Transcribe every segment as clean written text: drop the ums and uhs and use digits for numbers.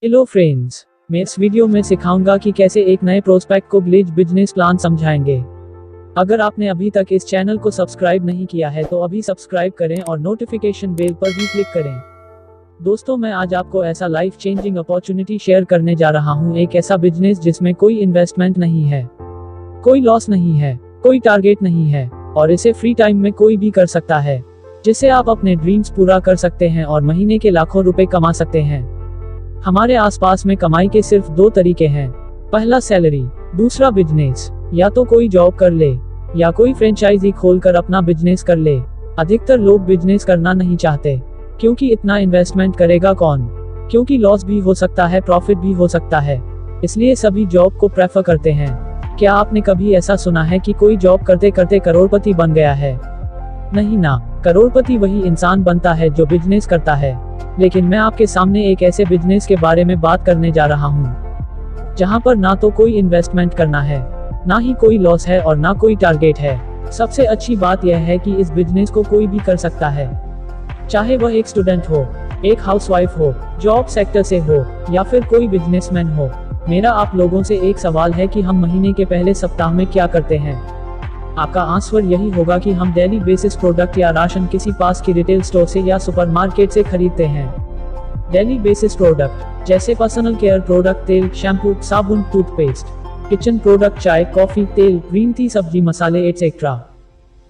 Hello friends, मैं इस video में सिखाऊंगा कि कैसे एक नए प्रोस्पेक्ट को ग्लिच बिजनेस प्लान समझाएंगे। अगर आपने अभी तक इस चैनल को सब्सक्राइब नहीं किया है तो अभी सब्सक्राइब करें और नोटिफिकेशन बेल पर भी क्लिक करें। दोस्तों, मैं आज आपको ऐसा लाइफ चेंजिंग अपॉर्चुनिटी शेयर करने जा रहा हूं, एक ऐसा बिजनेस जिसमें कोई इन्वेस्टमेंट नहीं है, कोई लॉस नहीं है, कोई टारगेट नहीं है और इसे फ्री टाइम में कोई भी कर सकता है, जिससे आप अपने ड्रीम्स पूरा कर सकते हैं और महीने के लाखों रुपए कमा सकते हैं। हमारे आसपास में कमाई के सिर्फ दो तरीके हैं, पहला सैलरी, दूसरा बिजनेस। या तो कोई जॉब कर ले या कोई फ्रेंचाइजी खोलकर अपना बिजनेस कर ले। अधिकतर लोग बिजनेस करना नहीं चाहते, क्योंकि इतना इन्वेस्टमेंट करेगा कौन, क्योंकि लॉस भी हो सकता है, प्रॉफिट भी हो सकता है, इसलिए सभी जॉब को प्रेफर करते हैं। क्या आपने कभी ऐसा सुना है कि कोई जॉब करते करते करोड़पति बन गया है? नहीं ना, करोड़पति वही इंसान बनता है जो बिजनेस करता है। लेकिन मैं आपके सामने एक ऐसे बिजनेस के बारे में बात करने जा रहा हूँ जहाँ पर ना तो कोई इन्वेस्टमेंट करना है, ना ही कोई लॉस है और ना कोई टारगेट है। सबसे अच्छी बात यह है कि इस बिजनेस को कोई भी कर सकता है, चाहे वह एक स्टूडेंट हो, एक हाउसवाइफ हो, जॉब सेक्टर से हो या फिर कोई बिजनेसमैन हो। मेरा आप लोगों से एक सवाल है कि हम महीने के पहले सप्ताह में क्या करते हैं? आपका आंसर यही होगा कि हम डेली बेसिस प्रोडक्ट या राशन किसी पास की रिटेल स्टोर से या सुपरमार्केट से खरीदते हैं। डेली बेसिस प्रोडक्ट जैसे पर्सनल केयर प्रोडक्ट, तेल, शैम्पू, साबुन, टूथपेस्ट, किचन प्रोडक्ट, चाय, कॉफी, तेल, ग्रीन टी, सब्जी मसाले एटसेट्रा,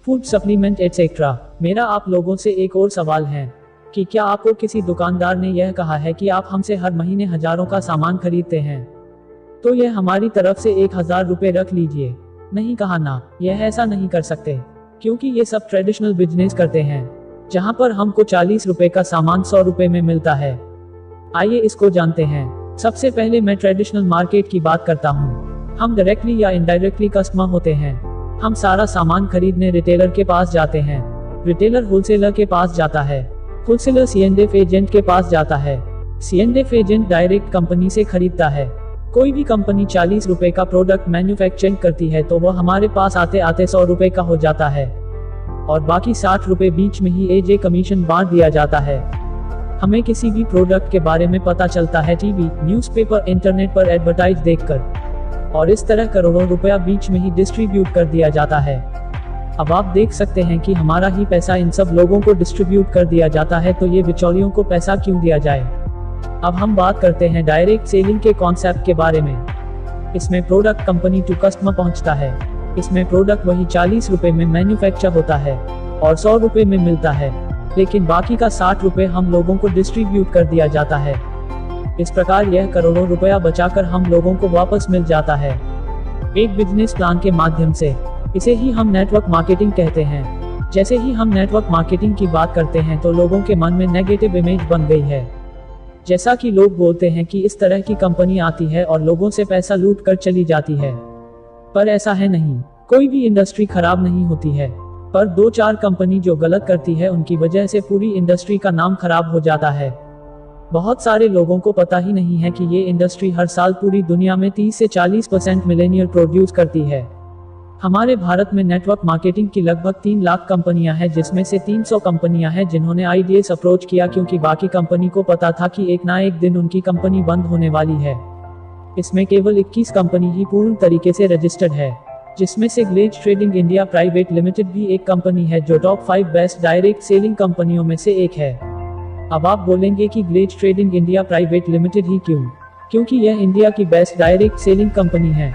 फूड सप्लीमेंट एटसेट्रा। मेरा आप लोगों से एक और सवाल है कि क्या आपको किसी दुकानदार ने यह कहा है कि आप हमसे हर महीने हजारों का सामान खरीदते हैं, तो यह हमारी तरफ से 1000 रुपए रख लीजिए? नहीं कहा ना, यह ऐसा नहीं कर सकते, क्योंकि ये सब ट्रेडिशनल बिजनेस करते हैं जहां पर हमको 40 रुपए का सामान 100 रुपए में मिलता है। आइए इसको जानते हैं। सबसे पहले मैं ट्रेडिशनल मार्केट की बात करता हूं। हम डायरेक्टली या इनडायरेक्टली कस्टमर होते हैं। हम सारा सामान खरीदने रिटेलर के पास जाते हैं, रिटेलर होलसेलर के पास जाता है, होलसेलर C&F एजेंट के पास जाता है, C&F एजेंट डायरेक्ट कंपनी से खरीदता है। कोई भी कंपनी 40 रुपए का प्रोडक्ट मैन्युफैक्चरिंग करती है तो वह हमारे पास आते आते 100 रुपए का हो जाता है और बाकी 60 रुपए बीच में ही एजे कमीशन बांट दिया जाता है। हमें किसी भी प्रोडक्ट के बारे में पता चलता है टीवी, न्यूज़पेपर, इंटरनेट पर एडवर्टाइज देखकर, और इस तरह करोड़ों रुपया बीच में ही डिस्ट्रीब्यूट कर दिया जाता है। अब आप देख सकते हैं कि हमारा ही पैसा इन सब लोगों को डिस्ट्रीब्यूट कर दिया जाता है, तो ये बिचौलियों को पैसा क्यों दिया जाए? अब हम बात करते हैं डायरेक्ट सेलिंग के कॉन्सेप्ट के बारे में। इसमें प्रोडक्ट कंपनी टू कस्टमर पहुंचता है। इसमें प्रोडक्ट वही 40 रुपए में मैन्युफैक्चर होता है और 100 रुपए में मिलता है, लेकिन बाकी का 60 रुपए हम लोगों को डिस्ट्रीब्यूट कर दिया जाता है। इस प्रकार यह करोड़ों रुपया बचाकर हम लोगों को वापस मिल जाता है एक बिजनेस प्लान के माध्यम से। इसे ही हम नेटवर्क मार्केटिंग कहते हैं। जैसे ही हम नेटवर्क मार्केटिंग की बात करते हैं तो लोगों के मन में नेगेटिव इमेज बन गई है, जैसा कि लोग बोलते हैं कि इस तरह की कंपनी आती है और लोगों से पैसा लूट कर चली जाती है। पर ऐसा है नहीं। कोई भी इंडस्ट्री खराब नहीं होती है, पर 2-4 कंपनी जो गलत करती है उनकी वजह से पूरी इंडस्ट्री का नाम खराब हो जाता है। बहुत सारे लोगों को पता ही नहीं है कि ये इंडस्ट्री हर साल पूरी दुनिया में 30 से 40% मिलेनियल प्रोड्यूस करती है। हमारे भारत में नेटवर्क मार्केटिंग की लगभग 3 लाख कंपनियां हैं, जिसमें से 300 कंपनियां हैं जिन्होंने आईडीएस अप्रोच किया, क्योंकि बाकी कंपनी को पता था कि एक ना एक दिन उनकी कंपनी बंद होने वाली है। इसमें केवल 21 कंपनी ही पूर्ण तरीके से रजिस्टर्ड है, जिसमें से glitch trading India private limited भी एक कंपनी है जो टॉप 5 बेस्ट डायरेक्ट सेलिंग कंपनियों में से एक है। अब आप बोलेंगे कि glitch trading India private limited ही क्यों? क्योंकि यह इंडिया की बेस्ट डायरेक्ट सेलिंग कंपनी है।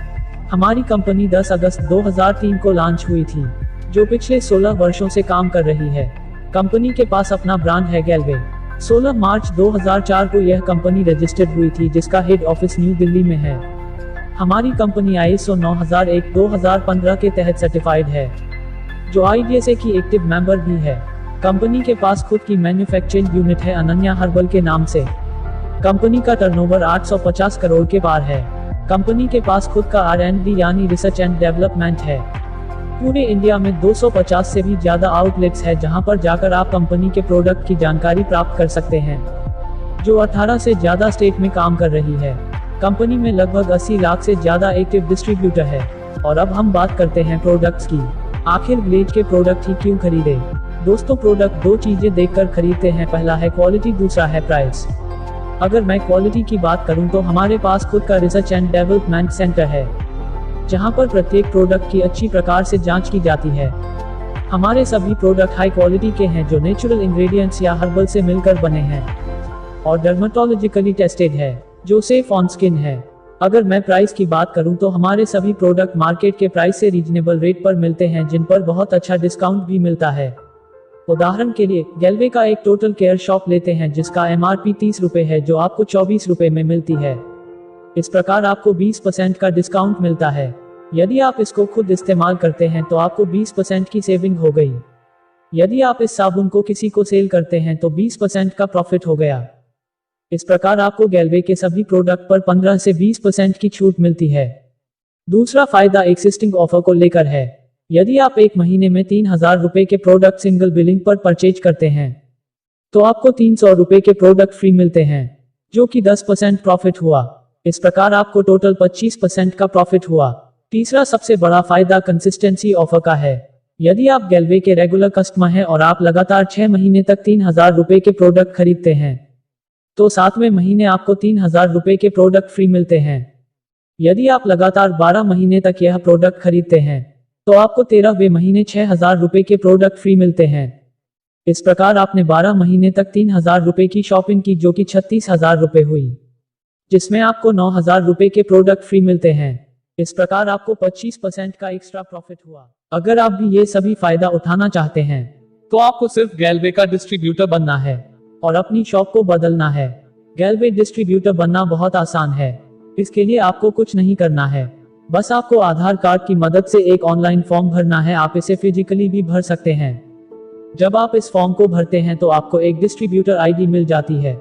हमारी कंपनी 10 अगस्त 2003 को लॉन्च हुई थी, जो पिछले 16 वर्षों से काम कर रही है। कंपनी के पास अपना ब्रांड है गैलवे। 16 मार्च 2004 को यह कंपनी रजिस्टर्ड हुई थी, जिसका हेड ऑफिस न्यू दिल्ली में है। हमारी कंपनी ISO 9001-2015 के तहत सर्टिफाइड है, जो IDSA की एक्टिव मेंबर भी है। कंपनी के पास खुद की मैन्युफैक्चरिंग यूनिट है अनन्या हर्बल के नाम से। कंपनी का टर्नओवर 850 करोड़ के पार है। कंपनी के पास खुद का R&D यानी रिसर्च एंड डेवलपमेंट है। पूरे इंडिया में 250 से भी ज्यादा आउटलेट्स है जहां पर जाकर आप कंपनी के प्रोडक्ट की जानकारी प्राप्त कर सकते हैं, जो 18 से ज्यादा स्टेट में काम कर रही है। कंपनी में लगभग 80 लाख से ज्यादा एक्टिव डिस्ट्रीब्यूटर है। और अब हम बात करते हैं प्रोडक्ट्स की। आखिर ग्लिच के प्रोडक्ट ही क्यों खरीदे? दोस्तों, प्रोडक्ट दो चीजें देखकर खरीदते हैं, पहला है क्वालिटी, दूसरा है प्राइस। अगर मैं क्वालिटी की बात करूं तो हमारे पास खुद का रिसर्च एंड डेवलपमेंट सेंटर है, जहां पर प्रत्येक प्रोडक्ट की अच्छी प्रकार से जांच की जाती है। हमारे सभी प्रोडक्ट हाई क्वालिटी के हैं जो नेचुरल इंग्रेडिएंट्स या हर्बल से मिलकर बने हैं और डर्मेटोलॉजिकली टेस्टेड है, जो सेफ ऑन स्किन है। अगर मैं प्राइस की बात करूं तो हमारे सभी प्रोडक्ट मार्केट के प्राइस से रीजनेबल रेट पर मिलते हैं, जिन पर बहुत अच्छा डिस्काउंट भी मिलता है। उदाहरण के लिए गैल्वे का एक टोटल केयर शॉप लेते हैं जिसका MRP 30 रुपए है, जो आपको 24 रुपए में मिलती है। इस प्रकार आपको 20% का डिस्काउंट मिलता है। यदि आप इसको खुद इस्तेमाल करते हैं तो आपको 20% की सेविंग हो गई। यदि आप इस साबुन को किसी को सेल करते हैं तो 20% का प्रॉफिट हो गया। इस प्रकार आपको गैल्वे के सभी प्रोडक्ट पर 15 से 20% की छूट मिलती है। दूसरा फायदा एक्सिस्टिंग ऑफर को लेकर है। यदि आप एक महीने में 3000 रुपए के प्रोडक्ट सिंगल बिलिंग पर परचेज करते हैं तो आपको 300 रुपए के प्रोडक्ट फ्री मिलते हैं, जो कि 10% प्रॉफिट हुआ। इस प्रकार आपको टोटल 25% का प्रॉफिट हुआ। तीसरा सबसे बड़ा फायदा कंसिस्टेंसी ऑफर का है। यदि आप गैल्वे के रेगुलर कस्टमर हैं और आप लगातार 6 महीने तक 3000 रुपए के प्रोडक्ट खरीदते हैं तो 7वें महीने आपको 3000 रुपए के प्रोडक्ट फ्री मिलते हैं। यदि आप लगातार 12 महीने तक यह प्रोडक्ट खरीदते हैं तो आपको 13वें महीने 6000 रुपए के प्रोडक्ट फ्री मिलते हैं। इस प्रकार आपने 12 महीने तक 3000 रुपए की शॉपिंग की, जो कि 36,000 रुपए हुई, जिसमें आपको 9000 रुपए के प्रोडक्ट फ्री मिलते हैं। इस प्रकार आपको 25% का एक्स्ट्रा प्रॉफिट हुआ। अगर आप भी ये सभी फायदा उठाना चाहते हैं तो आपको सिर्फ गैल्वे का डिस्ट्रीब्यूटर बनना है और अपनी शॉप को बदलना है। गैल्वे डिस्ट्रीब्यूटर बनना बहुत आसान है। इसके लिए आपको कुछ नहीं करना है, बस आपको आधार कार्ड की मदद से एक ऑनलाइन फॉर्म भरना है। आप इसे फिजिकली भी भर सकते हैं। जब आप इस फॉर्म को भरते हैं तो आपको एक डिस्ट्रीब्यूटर आईडी मिल जाती है,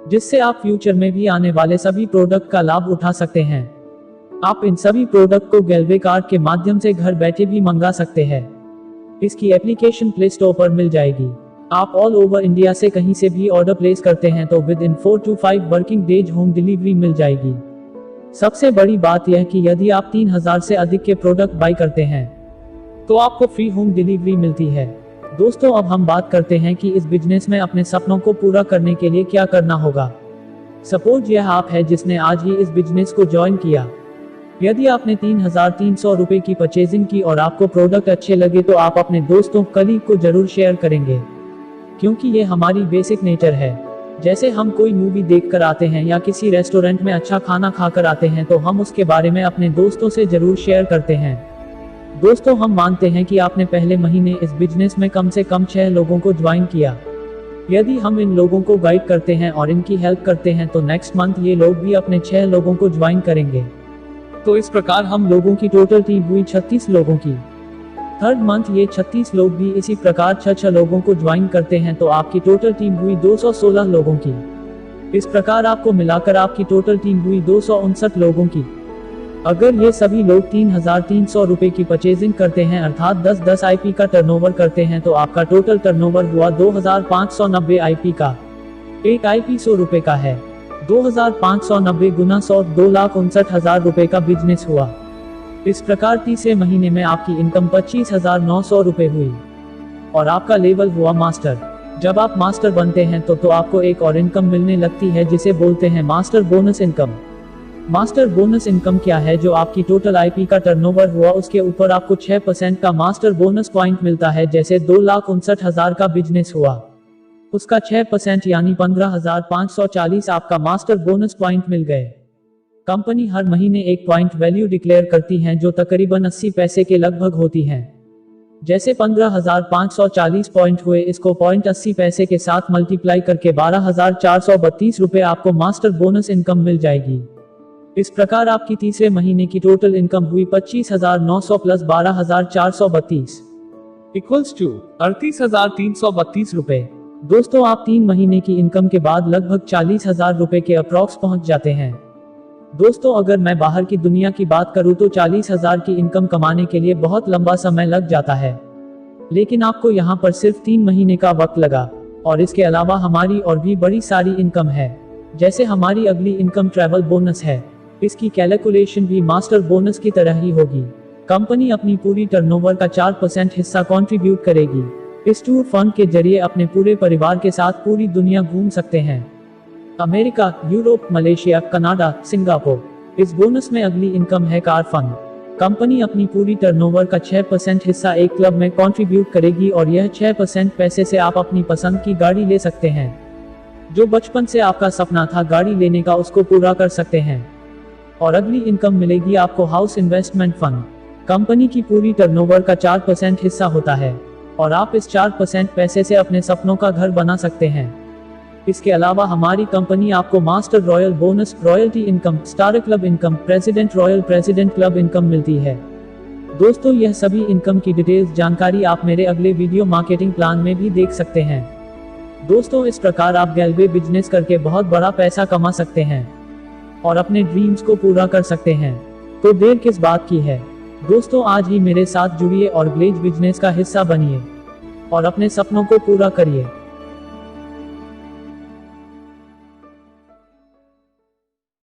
जिससे आप फ्यूचर में भी आने वाले सभी प्रोडक्ट का लाभ उठा सकते हैं। आप इन सभी प्रोडक्ट को गैल्वे कार्ड के माध्यम से घर बैठे भी मंगा सकते हैं। इसकी एप्लीकेशन प्ले स्टोर पर मिल जाएगी। आप ऑल ओवर इंडिया से कहीं से भी ऑर्डर प्लेस करते हैं तो within 4 to 5 working days home delivery मिल जाएगी। सबसे बड़ी बात यह कि यदि आप 3000 से अधिक के प्रोडक्ट बाई करते हैं तो आपको फ्री होम डिलीवरी मिलती है। दोस्तों, अब हम बात करते हैं कि इस बिजनेस में अपने सपनों को पूरा करने के लिए क्या करना होगा। सपोज यह आप है जिसने आज ही इस बिजनेस को ज्वाइन किया। यदि आपने 3300 रुपए की परचेजिंग की और आपको प्रोडक्ट अच्छे लगे तो आप अपने दोस्तों कलीग को जरूर शेयर करेंगे, क्योंकि ये हमारी बेसिक नेचर है। जैसे हम कोई मूवी देखकर आते हैं या किसी रेस्टोरेंट में अच्छा खाना खाकर आते हैं तो हम उसके बारे में अपने दोस्तों से जरूर शेयर करते हैं। दोस्तों, हम मानते हैं कि आपने पहले महीने इस बिजनेस में कम से कम 6 लोगों को ज्वाइन किया। यदि हम इन लोगों को गाइड करते हैं और इनकी हेल्प करते हैं तो नेक्स्ट मंथ ये लोग भी अपने 6 लोगों को ज्वाइन करेंगे। तो इस प्रकार हम लोगों की टोटल टीम हुई 36 लोगों की। थर्ड मंथ ये 36 लोग भी इसी प्रकार 6 लोगों को ज्वाइन करते हैं तो आपकी टोटल टीम हुई 216 लोगों की। इस प्रकार आपको मिलाकर आपकी टोटल टीम हुई 259 लोगों की। अगर ये सभी लोग 3300 रुपए की परचेजिंग करते हैं अर्थात 10 IP का टर्नओवर करते हैं तो आपका टोटल टर्नओवर हुआ 2590 IP का। एक IP 100 रुपए का है। 2590 गुना 100 2,59,000 रुपए का बिजनेस हुआ। इस प्रकार तीसरे महीने में आपकी इनकम 25,900 रुपए हुई और आपका लेवल हुआ मास्टर। जब आप मास्टर बनते हैं तो आपको एक और इनकम मिलने लगती है जिसे बोलते हैं master bonus income. Master bonus income क्या है? जो आपकी टोटल IP का टर्नओवर हुआ उसके ऊपर आपको 6% का मास्टर बोनस पॉइंट मिलता है। जैसे 2,59,000 का बिजनेस हुआ, उसका 6% यानी 15,540 आपका मास्टर बोनस पॉइंट मिल गए। कंपनी हर महीने एक पॉइंट वैल्यू डिक्लेयर करती है जो तकरीबन 80 पैसे के लगभग होती है। जैसे 15,540 पॉइंट हुए, इसको पॉइंट 80 पैसे के साथ मल्टीप्लाई करके 12,432 रुपए आपको मास्टर बोनस इनकम मिल जाएगी। इस प्रकार आपकी तीसरे महीने की टोटल इनकम हुई 25,900 प्लस 12,432 इक्वल्स टू 38,332 रुपए। दोस्तों, आप 3 महीने की इनकम के बाद लगभग 40,000 रुपए के अप्रॉक्स पहुंच जाते हैं। दोस्तों, अगर मैं बाहर की दुनिया की बात करूं तो 40,000 की इनकम कमाने के लिए बहुत लंबा समय लग जाता है, लेकिन आपको यहां पर सिर्फ 3 महीने का वक्त लगा। और इसके अलावा हमारी और भी बड़ी सारी इनकम है। जैसे हमारी अगली इनकम ट्रैवल बोनस है। इसकी कैलकुलेशन भी मास्टर बोनस की तरह ही होगी। कंपनी अपनी पूरी टर्नओवर का 4% हिस्सा कंट्रीब्यूट करेगी। इस टूर फंड के जरिए अपने पूरे परिवार के साथ पूरी दुनिया घूम सकते हैं। America, Europe, Malaysia, Canada, Singapore. इस बोनस में अगली इनकम है कार फंड। कंपनी अपनी पूरी टर्नओवर का 6% हिस्सा एक क्लब में कंट्रीब्यूट करेगी और यह 6% पैसे से आप अपनी पसंद की गाड़ी ले सकते हैं। जो बचपन से आपका सपना था गाड़ी लेने का, उसको पूरा कर सकते हैं। और अगली इनकम मिलेगी आपको हाउस इन्वेस्टमेंट फंड। कंपनी की पूरी टर्नओवर का 4% हिस्सा होता है और आप इस 4% पैसे से अपने सपनों का घर बना सकते हैं। इसके अलावा हमारी कंपनी आपको master royal bonus, royalty income, star club income, president royal president club income मिलती है। दोस्तों, यह सभी इनकम की डिटेल्स जानकारी आप मेरे अगले वीडियो मार्केटिंग प्लान में भी देख सकते हैं। दोस्तों, इस प्रकार आप गैलवे बिजनेस करके बहुत बड़ा पैसा कमा सकते हैं और अपने ड्रीम्स को पूरा कर सकते हैं। तो देर किस बात की है दोस्तों, आज ही मेरे साथ जुड़िए और ग्लेज बिजनेस का हिस्सा बनिए और अपने सपनों को पूरा करिए।